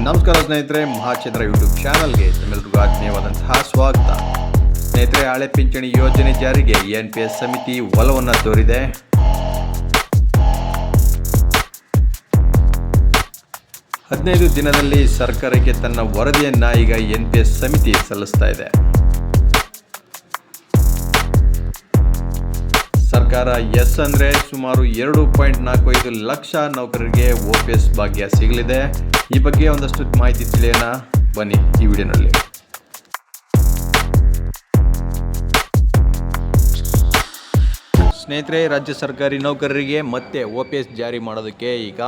ನಮಸ್ಕಾರ ಸ್ನೇಹಿತರೆ, ಮಹಾಚಂದ್ರ ಯೂಟ್ಯೂಬ್ ಚಾನಲ್ಗೆ ತಮ್ಮೆಲ್ಲರಿಗೂ ಆತ್ಮೀಯವಾದಂತಹ ಸ್ವಾಗತ. ಸ್ನೇಹಿತರೆ, ಹಳೆ ಪಿಂಚಣಿ ಯೋಜನೆ ಜಾರಿಗೆ NPS ಸಮಿತಿ ಒಲವನ್ನು ತೋರಿದೆ. ಹದಿನೈದು ದಿನದಲ್ಲಿ ಸರ್ಕಾರಕ್ಕೆ ತನ್ನ ವರದಿಯನ್ನು ಈಗ NPS ಸಮಿತಿ ಸಲ್ಲಿಸ್ತಾ ಇದೆ. ಸರ್ಕಾರ ಎಸ್ ಅಂದರೆ ಸುಮಾರು 2.45 ಲಕ್ಷ ನೌಕರರಿಗೆ OPS ಭಾಗ್ಯ ಸಿಗಲಿದೆ. ಈ ಬಗ್ಗೆ ಒಂದಷ್ಟು ಮಾಹಿತಿ ತಿಳಿಯೋಣ ಬನ್ನಿ ಈ ವಿಡಿಯೋನಲ್ಲಿ. ಸ್ನೇಹಿತರೆ, ರಾಜ್ಯ ಸರ್ಕಾರಿ ನೌಕರರಿಗೆ ಮತ್ತೆ OPS ಜಾರಿ ಮಾಡೋದಕ್ಕೆ ಈಗ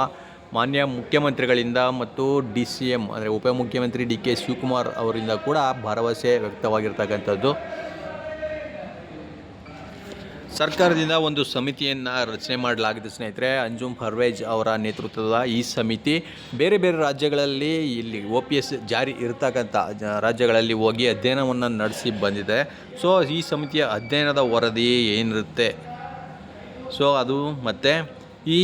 ಮಾನ್ಯ ಮುಖ್ಯಮಂತ್ರಿಗಳಿಂದ ಮತ್ತು DCM ಅಂದರೆ ಉಪಮುಖ್ಯಮಂತ್ರಿ DK ಶಿವಕುಮಾರ್ ಅವರಿಂದ ಕೂಡ ಭರವಸೆ ವ್ಯಕ್ತವಾಗಿರ್ತಕ್ಕಂಥದ್ದು. ಸರ್ಕಾರದಿಂದ ಒಂದು ಸಮಿತಿಯನ್ನು ರಚನೆ ಮಾಡಲಾಗಿದೆ ಸ್ನೇಹಿತರೆ. ಅಂಜುಮ್ ಪರ್ವೇಜ್ ಅವರ ನೇತೃತ್ವದ ಈ ಸಮಿತಿ ಬೇರೆ ಬೇರೆ ರಾಜ್ಯಗಳಲ್ಲಿ ಇಲ್ಲಿ OPS ಜಾರಿ ಇರ್ತಕ್ಕಂಥ ರಾಜ್ಯಗಳಲ್ಲಿ ಹೋಗಿ ಅಧ್ಯಯನವನ್ನು ನಡೆಸಿ ಬಂದಿದೆ. ಸೊ ಈ ಸಮಿತಿಯ ಅಧ್ಯಯನದ ವರದಿ ಏನಿರುತ್ತೆ, ಸೊ ಅದು ಮತ್ತು ಈ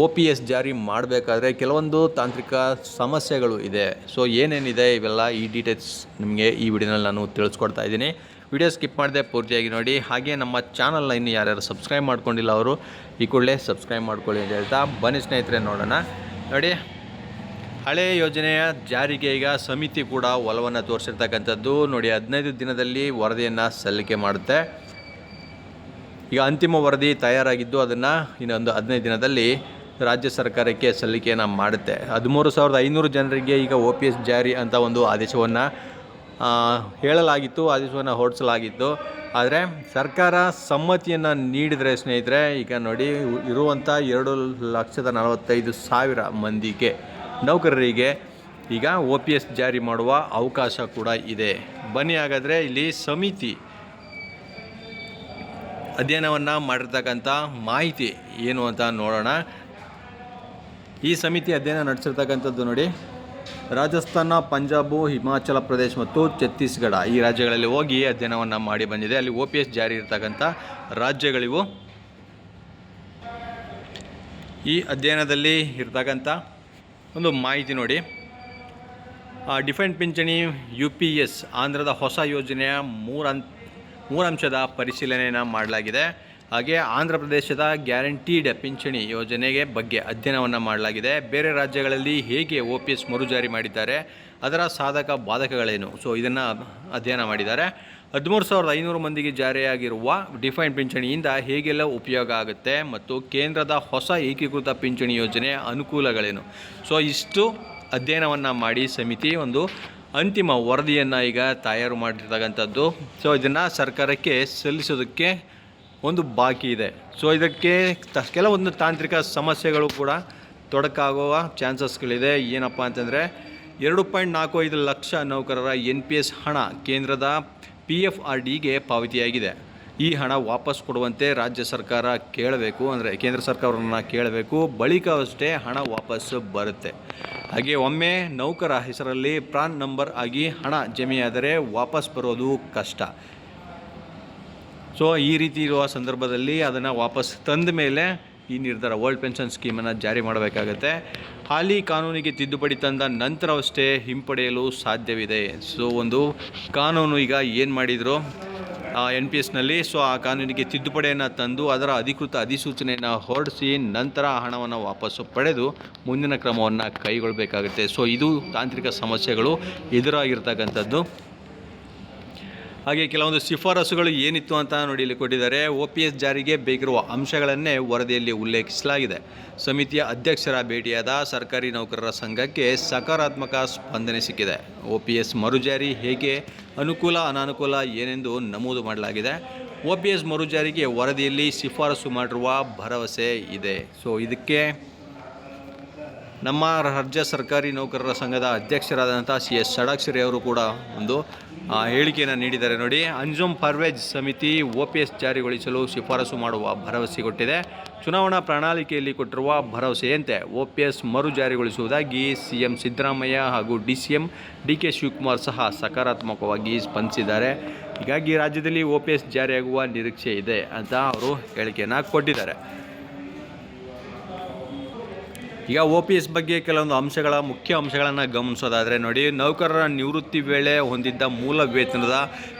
OPS ಜಾರಿ ಮಾಡಬೇಕಾದ್ರೆ ಕೆಲವೊಂದು ತಾಂತ್ರಿಕ ಸಮಸ್ಯೆಗಳು ಇದೆ. ಸೊ ಏನೇನಿದೆ ಇವೆಲ್ಲ ಈ ಡೀಟೇಲ್ಸ್ ನಿಮಗೆ ಈ ವಿಡಿಯೋನಲ್ಲಿ ನಾನು ತಿಳಿಸ್ಕೊಡ್ತಾ ಇದ್ದೀನಿ. ವಿಡಿಯೋ ಸ್ಕಿಪ್ ಮಾಡದೆ ಪೂರ್ತಿಯಾಗಿ ನೋಡಿ. ಹಾಗೆ ನಮ್ಮ ಚಾನಲ್ನ ಇನ್ನು ಯಾರ್ಯಾರು ಸಬ್ಸ್ಕ್ರೈಬ್ ಮಾಡ್ಕೊಂಡಿಲ್ಲ ಅವರು ಈ ಕೂಡಲೇ ಸಬ್ಸ್ಕ್ರೈಬ್ ಮಾಡ್ಕೊಳ್ಳಿ ಅಂತ ಹೇಳ್ತಾ ಬನ್ನಿ ಸ್ನೇಹಿತರೆ ನೋಡೋಣ. ನೋಡಿ, ಹಳೆಯ ಯೋಜನೆಯ ಜಾರಿಗೆ ಈಗ ಸಮಿತಿ ಕೂಡ ಒಲವನ್ನು ತೋರಿಸಿರ್ತಕ್ಕಂಥದ್ದು. ನೋಡಿ, 15 ದಿನದಲ್ಲಿ ವರದಿಯನ್ನು ಸಲ್ಲಿಕೆ ಮಾಡುತ್ತೆ. ಈಗ ಅಂತಿಮ ವರದಿ ತಯಾರಾಗಿದ್ದು ಅದನ್ನು ಇನ್ನೊಂದು 15 ದಿನದಲ್ಲಿ ರಾಜ್ಯ ಸರ್ಕಾರಕ್ಕೆ ಸಲ್ಲಿಕೆಯನ್ನು ಮಾಡುತ್ತೆ. 13,500 ಜನರಿಗೆ ಈಗ OPS ಜಾರಿ ಅಂತ ಒಂದು ಆದೇಶವನ್ನು ಹೇಳಲಾಗಿತ್ತು, ಆದೇಶವನ್ನು ಹೊರಡಿಸಲಾಗಿತ್ತು. ಆದರೆ ಸರ್ಕಾರ ಸಮ್ಮತಿಯನ್ನು ನೀಡಿದರೆ ಸ್ನೇಹಿತರೆ, ಈಗ ನೋಡಿ ಇರುವಂಥ 2,45,000 ಮಂದಿಗೆ ನೌಕರರಿಗೆ ಈಗ OPS ಜಾರಿ ಮಾಡುವ ಅವಕಾಶ ಕೂಡ ಇದೆ. ಬನ್ನಿ ಹಾಗಾದರೆ ಇಲ್ಲಿ ಸಮಿತಿ ಅಧ್ಯಯನವನ್ನು ಮಾಡಿರ್ತಕ್ಕಂಥ ಮಾಹಿತಿ ಏನು ಅಂತ ನೋಡೋಣ. ಈ ಸಮಿತಿ ಅಧ್ಯಯನ ನಡೆಸಿರ್ತಕ್ಕಂಥದ್ದು ನೋಡಿ, ರಾಜಸ್ಥಾನ, ಪಂಜಾಬು, ಹಿಮಾಚಲ ಪ್ರದೇಶ ಮತ್ತು ಛತ್ತೀಸ್ಗಢ ಈ ರಾಜ್ಯಗಳಲ್ಲಿ ಹೋಗಿ ಅಧ್ಯಯನವನ್ನು ಮಾಡಿ ಬಂದಿದೆ. ಅಲ್ಲಿ OPS ಜಾರಿ ಇರ್ತಕ್ಕಂಥ ರಾಜ್ಯಗಳಿವು. ಈ ಅಧ್ಯಯನದಲ್ಲಿ ಇರ್ತಕ್ಕಂಥ ಒಂದು ಮಾಹಿತಿ ನೋಡಿ, ಡಿಫೆಂಡ್ ಪಿಂಚಣಿ UPS ಆಂಧ್ರದ ಹೊಸ ಯೋಜನೆಯ ಮೂರು ಅಂಶದ ಪರಿಶೀಲನೆಯನ್ನು ಮಾಡಲಾಗಿದೆ. ಹಾಗೆ ಆಂಧ್ರ ಪ್ರದೇಶದ ಗ್ಯಾರಂಟೀಡ್ ಪಿಂಚಣಿ ಯೋಜನೆಗೆ ಬಗ್ಗೆ ಅಧ್ಯಯನವನ್ನು ಮಾಡಲಾಗಿದೆ. ಬೇರೆ ರಾಜ್ಯಗಳಲ್ಲಿ ಹೇಗೆ OPS ಮರುಜಾರಿ ಮಾಡಿದ್ದಾರೆ, ಅದರ ಸಾಧಕ ಬಾಧಕಗಳೇನು, ಸೊ ಇದನ್ನು ಅಧ್ಯಯನ ಮಾಡಿದ್ದಾರೆ. 13,500 ಮಂದಿಗೆ ಜಾರಿಯಾಗಿರುವ ಡಿಫೈನ್ಡ್ ಪಿಂಚಣಿಯಿಂದ ಹೇಗೆಲ್ಲ ಉಪಯೋಗ ಆಗುತ್ತೆ ಮತ್ತು ಕೇಂದ್ರದ ಹೊಸ ಏಕೀಕೃತ ಪಿಂಚಣಿ ಯೋಜನೆಯ ಅನುಕೂಲಗಳೇನು, ಸೊ ಇಷ್ಟು ಅಧ್ಯಯನವನ್ನು ಮಾಡಿ ಸಮಿತಿ ಒಂದು ಅಂತಿಮ ವರದಿಯನ್ನು ಈಗ ತಯಾರು ಮಾಡಿರ್ತಕ್ಕಂಥದ್ದು. ಸೊ ಇದನ್ನು ಸರ್ಕಾರಕ್ಕೆ ಸಲ್ಲಿಸೋದಕ್ಕೆ ಒಂದು ಬಾಕಿ ಇದೆ. ಸೊ ಇದಕ್ಕೆ ಕೆಲವೊಂದು ತಾಂತ್ರಿಕ ಸಮಸ್ಯೆಗಳು ಕೂಡ ತೊಡಕಾಗುವ ಚಾನ್ಸಸ್ಗಳಿದೆ. ಏನಪ್ಪ ಅಂತಂದರೆ 2.45 ಲಕ್ಷ ನೌಕರರ NPS ಹಣ ಕೇಂದ್ರದ PFRDಗೆ ಪಾವತಿಯಾಗಿದೆ. ಈ ಹಣ ವಾಪಸ್ ಕೊಡುವಂತೆ ರಾಜ್ಯ ಸರ್ಕಾರ ಕೇಳಬೇಕು, ಅಂದರೆ ಕೇಂದ್ರ ಸರ್ಕಾರವನ್ನು ಕೇಳಬೇಕು. ಬಳಿಕ ಅಷ್ಟೇ ಹಣ ವಾಪಸ್ಸು ಬರುತ್ತೆ. ಹಾಗೆ ಒಮ್ಮೆ ನೌಕರ ಹೆಸರಲ್ಲಿ ಪ್ರಾನ್ ನಂಬರ್ ಆಗಿ ಹಣ ಜಮೆಯಾದರೆ ವಾಪಸ್ ಬರೋದು ಕಷ್ಟ. ಸೊ ಈ ರೀತಿ ಇರುವ ಸಂದರ್ಭದಲ್ಲಿ ಅದನ್ನು ವಾಪಸ್ ತಂದ ಮೇಲೆ ಈ ನಿರ್ಧಾರ ಓಲ್ಡ್ ಪೆನ್ಷನ್ ಸ್ಕೀಮನ್ನು ಜಾರಿ ಮಾಡಬೇಕಾಗತ್ತೆ. ಹಾಲಿ ಕಾನೂನಿಗೆ ತಿದ್ದುಪಡಿ ತಂದ ನಂತರವಷ್ಟೇ ಹಿಂಪಡೆಯಲು ಸಾಧ್ಯವಿದೆ. ಸೊ ಒಂದು ಕಾನೂನು ಈಗ ಏನು ಮಾಡಿದರು NPSನಲ್ಲಿ, ಸೊ ಆ ಕಾನೂನಿಗೆ ತಿದ್ದುಪಡಿಯನ್ನು ತಂದು ಅದರ ಅಧಿಕೃತ ಅಧಿಸೂಚನೆಯನ್ನು ಹೊರಡಿಸಿ ನಂತರ ಹಣವನ್ನು ವಾಪಸ್ಸು ಪಡೆದು ಮುಂದಿನ ಕ್ರಮವನ್ನು ಕೈಗೊಳ್ಳಬೇಕಾಗುತ್ತೆ. ಸೊ ಇದು ತಾಂತ್ರಿಕ ಸಮಸ್ಯೆಗಳು ಎದುರಾಗಿರ್ತಕ್ಕಂಥದ್ದು. ಹಾಗೆ ಕೆಲವೊಂದು ಶಿಫಾರಸುಗಳು ಏನಿತ್ತು ಅಂತ ನೋಡಿ ಇಲ್ಲಿ ಕೊಟ್ಟಿದ್ದಾರೆ. OPS ಜಾರಿಗೆ ಬೇಕಿರುವ ಅಂಶಗಳನ್ನೇ ವರದಿಯಲ್ಲಿ ಉಲ್ಲೇಖಿಸಲಾಗಿದೆ. ಸಮಿತಿಯ ಅಧ್ಯಕ್ಷರ ಭೇಟಿಯಾದ ಸರ್ಕಾರಿ ನೌಕರರ ಸಂಘಕ್ಕೆ ಸಕಾರಾತ್ಮಕ ಸ್ಪಂದನೆ ಸಿಕ್ಕಿದೆ. OPS ಮರುಜಾರಿ ಹೇಗೆ, ಅನುಕೂಲ ಅನಾನುಕೂಲ ಏನೆಂದು ನಮೂದು ಮಾಡಲಾಗಿದೆ. OPS ಮರುಜಾರಿಗೆ ವರದಿಯಲ್ಲಿ ಶಿಫಾರಸು ಮಾಡಿರುವ ಭರವಸೆ ಇದೆ. ಸೊ ಇದಕ್ಕೆ ನಮ್ಮ ರಾಜ್ಯ ಸರ್ಕಾರಿ ನೌಕರರ ಸಂಘದ ಅಧ್ಯಕ್ಷರಾದಂಥ CS ಷಡಾಕ್ಷರಿ ಅವರು ಕೂಡ ಒಂದು ಹೇಳಿಕೆಯನ್ನು ನೀಡಿದ್ದಾರೆ ನೋಡಿ. ಅಂಜುಮ್ ಪರ್ವೇಜ್ ಸಮಿತಿ OPS ಜಾರಿಗೊಳಿಸಲು ಶಿಫಾರಸು ಮಾಡುವ ಭರವಸೆ ಕೊಟ್ಟಿದೆ. ಚುನಾವಣಾ ಪ್ರಣಾಳಿಕೆಯಲ್ಲಿ ಕೊಟ್ಟಿರುವ ಭರವಸೆಯಂತೆ OPS ಮರು ಜಾರಿಗೊಳಿಸುವುದಾಗಿ CM ಸಿದ್ದರಾಮಯ್ಯ ಹಾಗೂ DCM DK ಶಿವಕುಮಾರ್ ಸಹ ಸಕಾರಾತ್ಮಕವಾಗಿ ಸ್ಪಂದಿಸಿದ್ದಾರೆ. ಹೀಗಾಗಿ ರಾಜ್ಯದಲ್ಲಿ OPS ಜಾರಿಯಾಗುವ ನಿರೀಕ್ಷೆ ಇದೆ ಅಂತ ಅವರು ಹೇಳಿಕೆಯನ್ನು ಕೊಟ್ಟಿದ್ದಾರೆ. ಈಗ OPS ಬಗ್ಗೆ ಕೆಲವೊಂದು ಮುಖ್ಯ ಅಂಶಗಳನ್ನು ಗಮನಿಸೋದಾದರೆ ನೋಡಿ, ನೌಕರರ ನಿವೃತ್ತಿ ವೇಳೆ ಹೊಂದಿದ್ದ ಮೂಲ ವೇತನದ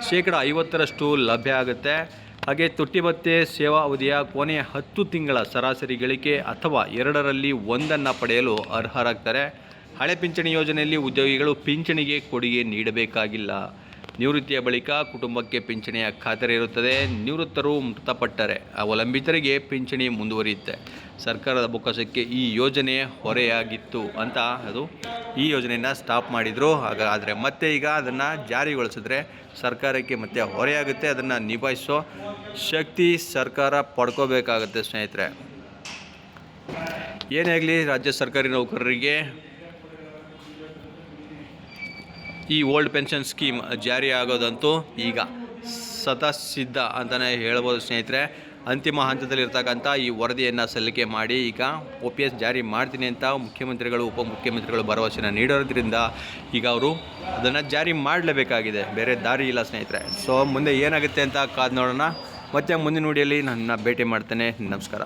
50% ಲಭ್ಯ ಆಗುತ್ತೆ. ಹಾಗೆ ತುಟ್ಟಿ ಭತ್ಯೆ ಸೇವಾ ಅವಧಿಯ ಕೊನೆಯ 10 ತಿಂಗಳ ಸರಾಸರಿ ಗಳಿಕೆ ಅಥವಾ 2ರಲ್ಲಿ 1 ಪಡೆಯಲು ಅರ್ಹರಾಗ್ತಾರೆ. ಹಳೆ ಪಿಂಚಣಿ ಯೋಜನೆಯಲ್ಲಿ ಉದ್ಯೋಗಿಗಳು ಪಿಂಚಣಿಗೆ ಕೊಡುಗೆ ನೀಡಬೇಕಾಗಿಲ್ಲ. ನಿವೃತ್ತಿಯ ಬಳಿಕ ಕುಟುಂಬಕ್ಕೆ ಪಿಂಚಣಿಯ ಖಾತರಿ ಇರುತ್ತದೆ. ನಿವೃತ್ತರು ಮೃತಪಟ್ಟರೆ ಅವಲಂಬಿತರಿಗೆ ಪಿಂಚಣಿ ಮುಂದುವರಿಯುತ್ತೆ. ಸರ್ಕಾರದ ಬೊಕ್ಕಸಕ್ಕೆ ಈ ಯೋಜನೆ ಹೊರೆಯಾಗಿತ್ತು ಅಂತ ಈ ಯೋಜನೆಯನ್ನು ಸ್ಟಾಪ್ ಮಾಡಿದರು. ಆದರೆ ಮತ್ತೆ ಈಗ ಅದನ್ನು ಜಾರಿಗೊಳಿಸಿದ್ರೆ ಸರ್ಕಾರಕ್ಕೆ ಮತ್ತೆ ಹೊರೆಯಾಗುತ್ತೆ. ಅದನ್ನು ನಿಭಾಯಿಸೋ ಶಕ್ತಿ ಸರ್ಕಾರ ಪಡ್ಕೋಬೇಕಾಗುತ್ತೆ ಸ್ನೇಹಿತರೆ. ಏನೇ ಆಗಲಿ, ರಾಜ್ಯ ಸರ್ಕಾರಿ ನೌಕರರಿಗೆ ಈ ಓಲ್ಡ್ ಪೆನ್ಷನ್ ಸ್ಕೀಮ್ ಜಾರಿ ಆಗೋದಂತೂ ಈಗ ಸಿದ್ಧ ಅಂತಲೇ ಹೇಳ್ಬೋದು ಸ್ನೇಹಿತರೆ. ಅಂತಿಮ ಹಂತದಲ್ಲಿರ್ತಕ್ಕಂಥ ಈ ವರದಿಯನ್ನು ಸಲ್ಲಿಕೆ ಮಾಡಿ ಈಗ OPS ಜಾರಿ ಮಾಡ್ತೀನಿ ಅಂತ ಮುಖ್ಯಮಂತ್ರಿಗಳು ಉಪಮುಖ್ಯಮಂತ್ರಿಗಳು ಭರವಸೆನ ನೀಡೋದ್ರಿಂದ ಈಗ ಅವರು ಅದನ್ನು ಜಾರಿ ಮಾಡಲೇಬೇಕಾಗಿದೆ. ಬೇರೆ ದಾರಿ ಇಲ್ಲ ಸ್ನೇಹಿತರೆ. ಸೊ ಮುಂದೆ ಏನಾಗುತ್ತೆ ಅಂತ ಕಾದು ನೋಡೋಣ. ಮತ್ತೆ ಮುಂದಿನ ವಿಡಿಯೋಲಿ ನನ್ನ ಭೇಟಿ ಮಾಡ್ತೇನೆ. ನಮಸ್ಕಾರ.